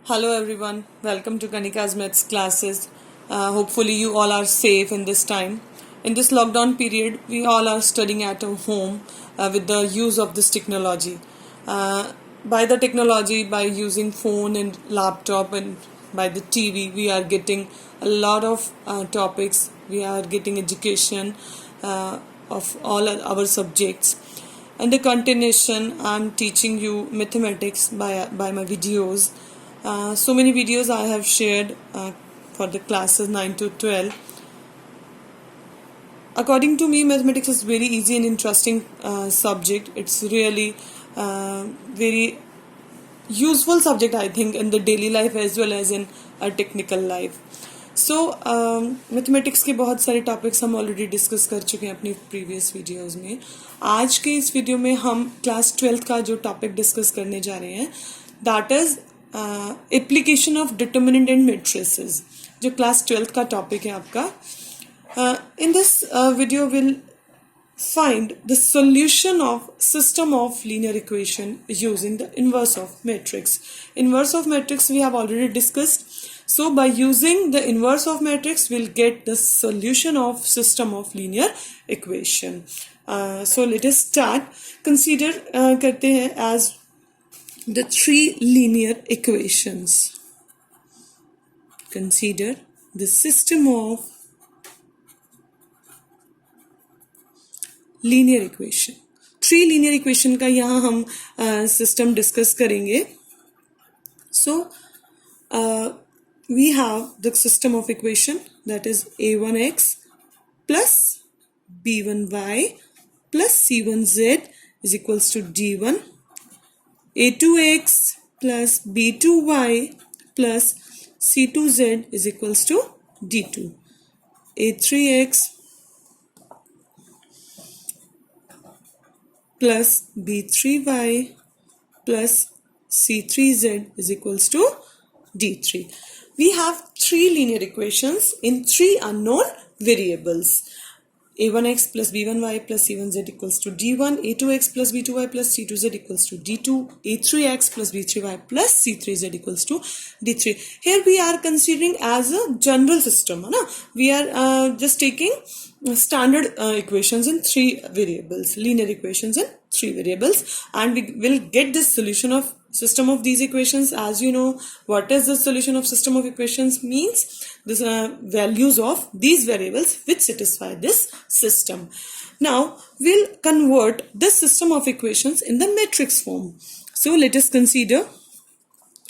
Hello everyone, welcome to Kanika's Maths classes. Hopefully you all are safe in this time. In this lockdown period, we all are studying at home with the use of this technology. By the technology, by using phone and laptop and by the TV, we are getting a lot of topics. We are getting education of all our subjects. And the continuation, I'm teaching you mathematics by my videos. So many videos I have shared for the classes 9 to 12. According to me, mathematics is very easy and interesting subject. It's really very useful subject, I think, in the daily life as well as in our technical life. So mathematics के बहुत सारे topics हम already discuss कर चुके हैं अपनी previous videos में. आज के इस वीडियो में हम क्लास 12th का जो टॉपिक डिस्कस करने जा रहे हैं that is application of determinant and matrices. जो क्लास 12th का टॉपिक है आपका. In this video will find the solution of system of linear equation using the inverse of matrix. Inverse of matrix we have already discussed. So by using the inverse of matrix we'll get the solution of system of linear equation. So let us start. Consider करते हैं as the three linear equations. Consider the system of linear equation. Three linear equation का यहाँ हम system discuss करेंगे. So we have the system of equation that is a1x plus b1y plus c1z is equals to d1, a2x plus b2y plus c2z is equals to d2, a3x plus b3y plus c3z is equals to d3. We have three linear equations in three unknown variables. a1x plus b1y plus c1z equals to d1, a2x plus b2y plus c2z equals to d2, a3x plus b3y plus c3z equals to d3. Here we are considering as a general system. We are just taking standard equations in three variables, linear equations in three variables, and we will get this solution of system of these equations. As you know, what is the solution of system of equations means this values of these variables which satisfy this system. Now we'll convert this system of equations in the matrix form. So let us consider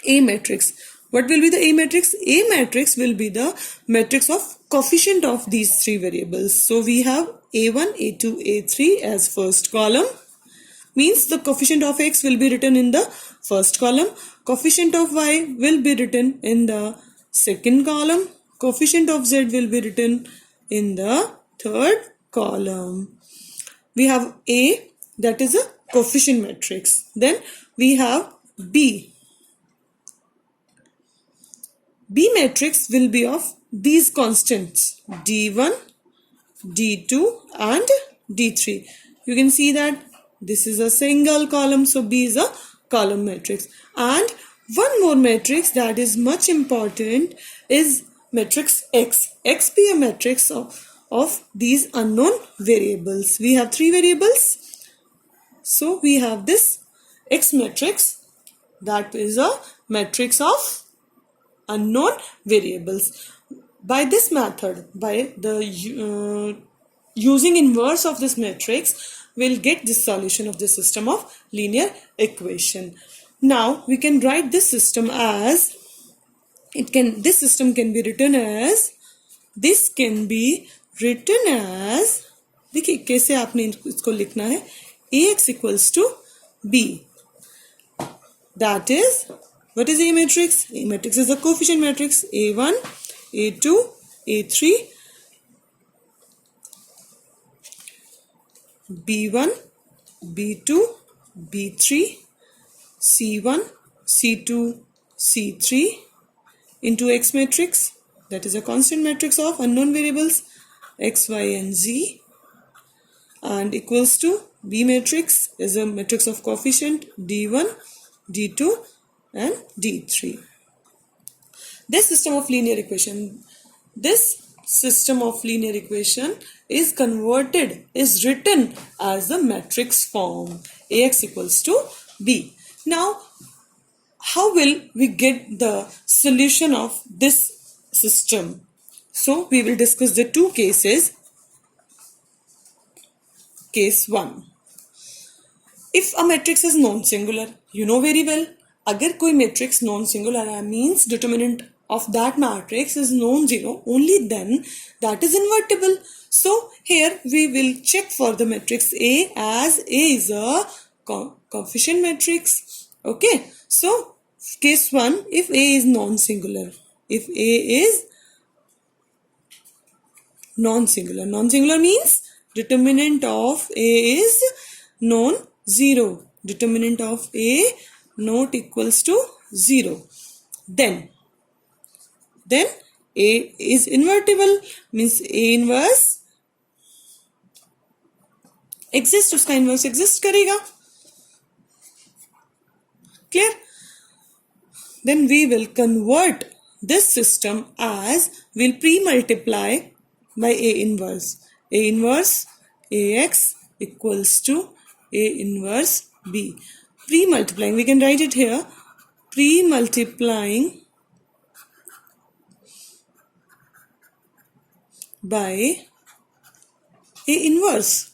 A matrix. What will be the A matrix? A matrix will be the matrix of coefficient of these three variables. So we have A1, A2, A3 as first column. Means the coefficient of x will be written in the first column. Coefficient of y will be written in the second column. Coefficient of z will be written in the third column. We have A, that is a coefficient matrix. Then we have B. B matrix will be of these constants d1, d2 and d3. You can see that this is a single column, so B is a column matrix. And one more matrix that is much important is matrix X. X be a matrix of these unknown variables. We have three variables. So we have this X matrix that is a matrix of unknown variables. By this method, by the using inverse of this matrix, we'll get this solution of the system of linear equation. Now we can write this system as this system can be written as देखिए कैसे आपने इसको लिखना है. Ax equals to B. That is, what is A matrix? A matrix is a coefficient matrix. A1, A2, A3, B1, B2, B3, C1, C2, C3 into X matrix, that is a constant matrix of unknown variables X, Y and Z, and equals to B matrix is a matrix of coefficient D1, D2 and D3. This system of linear equation is written as the matrix form. Ax equals to b. Now, how will we get the solution of this system? So, we will discuss the two cases. Case 1. If a matrix is non-singular, you know very well, अगर कोई matrix non-singular है, means determinant of that matrix is non-zero, only then that is invertible. So here we will check for the matrix A, as A is a coefficient matrix. Okay, so case 1, if A is non-singular, non-singular means determinant of A is non-zero, determinant of A not equals to 0, then A is invertible, means A inverse exists, उसका inverse exist करेगा. Clear? Then we will convert this system as we'll pre-multiply by A inverse. A inverse Ax equals to A inverse B. Pre-multiplying, we can write it here, pre-multiplying by A inverse.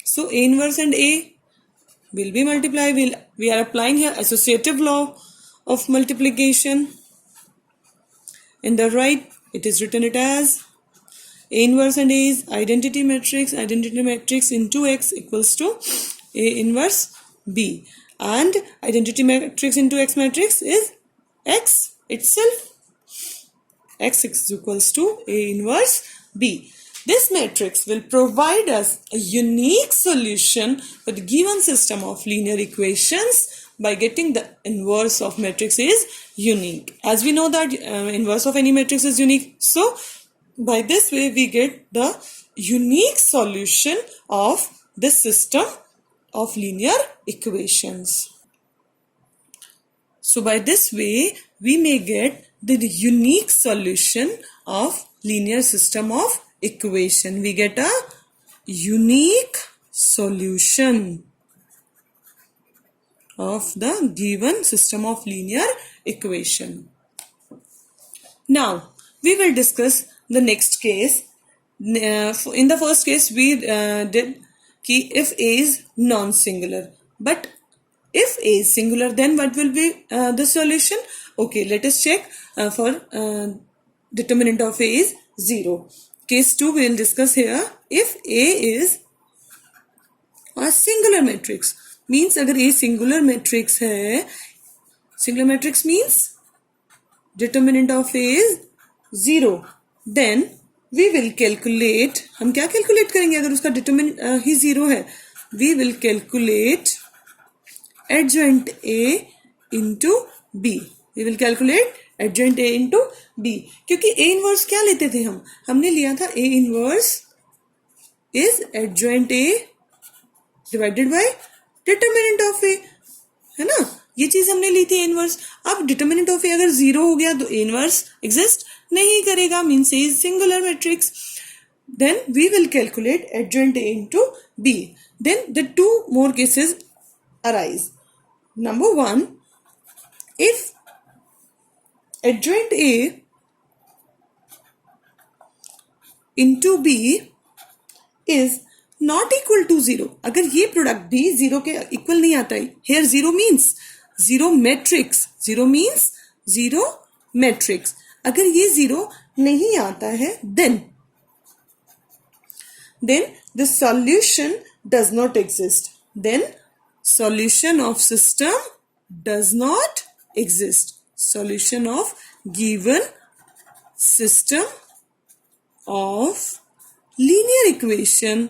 So A inverse and A will be multiplied. We are applying here associative law of multiplication. In the right, it is written it as A inverse and A is identity matrix into X equals to A inverse B, and identity matrix into X matrix is X itself. X is equals to A inverse B. This matrix will provide us a unique solution for the given system of linear equations by getting the inverse of matrix is unique. As we know that inverse of any matrix is unique. So, by this way we get the unique solution of this system of linear equations. So, by this way we may get the unique solution of linear system of equation. We get a unique solution of the given system of linear equation. Now, we will discuss the next case. In the first case, we did if A is non-singular. But if A is singular, then what will be the solution? Okay, let us check for determinant of A is 0. Case 2 we will discuss here. If A is a singular matrix, means अगर A singular matrix है, singular matrix means determinant of A is 0, then we will calculate, हम क्या calculate करेंगे अगर उसका determinant ही 0 है? We will calculate adjoint A into B. We will calculate adjoint A into B. क्योंकि A inverse क्या लेते थे हमने लिया था A inverse is adjoint A divided by determinant of A, है ना? ये चीज हमने ली थी A inverse. अब determinant of A अगर 0 हो गया तो A inverse exist नहीं करेगा, means A is singular matrix. Then we will calculate adjoint A into B. Then the two more cases arise. Number 1, if adjoint A into B is not equal to 0, अगर ये product भी 0 के equal नहीं आता है, here 0 means 0 matrix, 0 means 0 matrix, अगर ये 0 नहीं आता है, then the solution does not exist. Then solution of system does not exist. Solution of given system of linear equation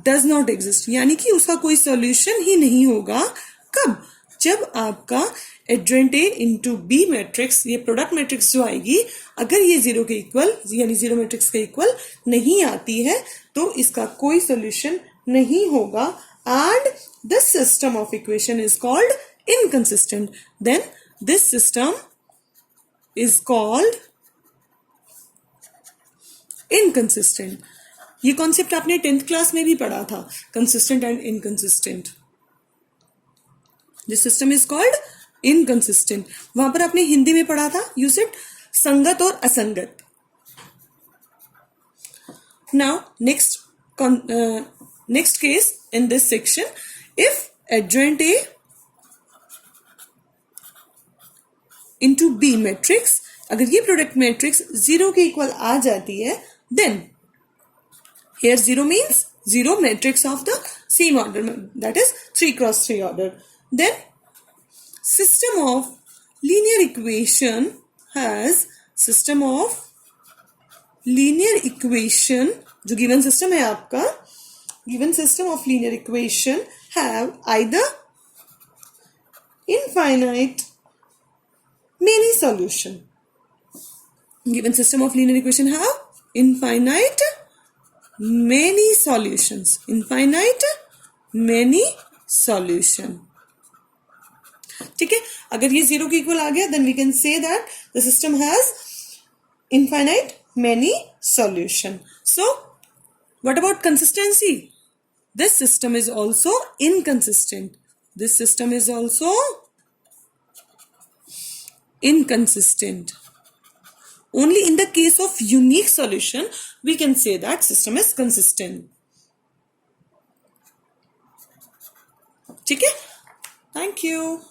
does not exist. यानी कि उसका कोई solution ही नहीं होगा. कब? जब आपका adjoint A into B matrix, ये प्रोडक्ट मैट्रिक्स जो आएगी, अगर ये 0 के इक्वल यानी 0 मैट्रिक्स के इक्वल नहीं आती है तो इसका कोई सॉल्यूशन नहीं होगा and this system of equation is called inconsistent, then this system is called inconsistent. ये कॉन्सेप्ट आपने 10th क्लास में भी पढ़ा था, consistent and inconsistent. This system is called inconsistent. वहां पर आपने हिंदी में पढ़ा था, you said संगत और असंगत. Now next case in this section, if adjoint A into B matrix, अगर ये प्रोडक्ट मैट्रिक्स 0 के इक्वल आ जाती है, then here 0 means 0 matrix of the same order, that is 3 cross 3 order. Then system of linear equation has system of linear equation, जो given system है आपका, given system of linear equation have either infinite many solution. Given system of linear equation have infinite many solutions. Infinite many solution. ठीक है, अगर ये 0 के equal आ गया, then we can say that the system has infinite many solution. So what about consistency? This system is also inconsistent. This system is also inconsistent. Only in the case of unique solution we can say that system is consistent. ठीक है? Thank you.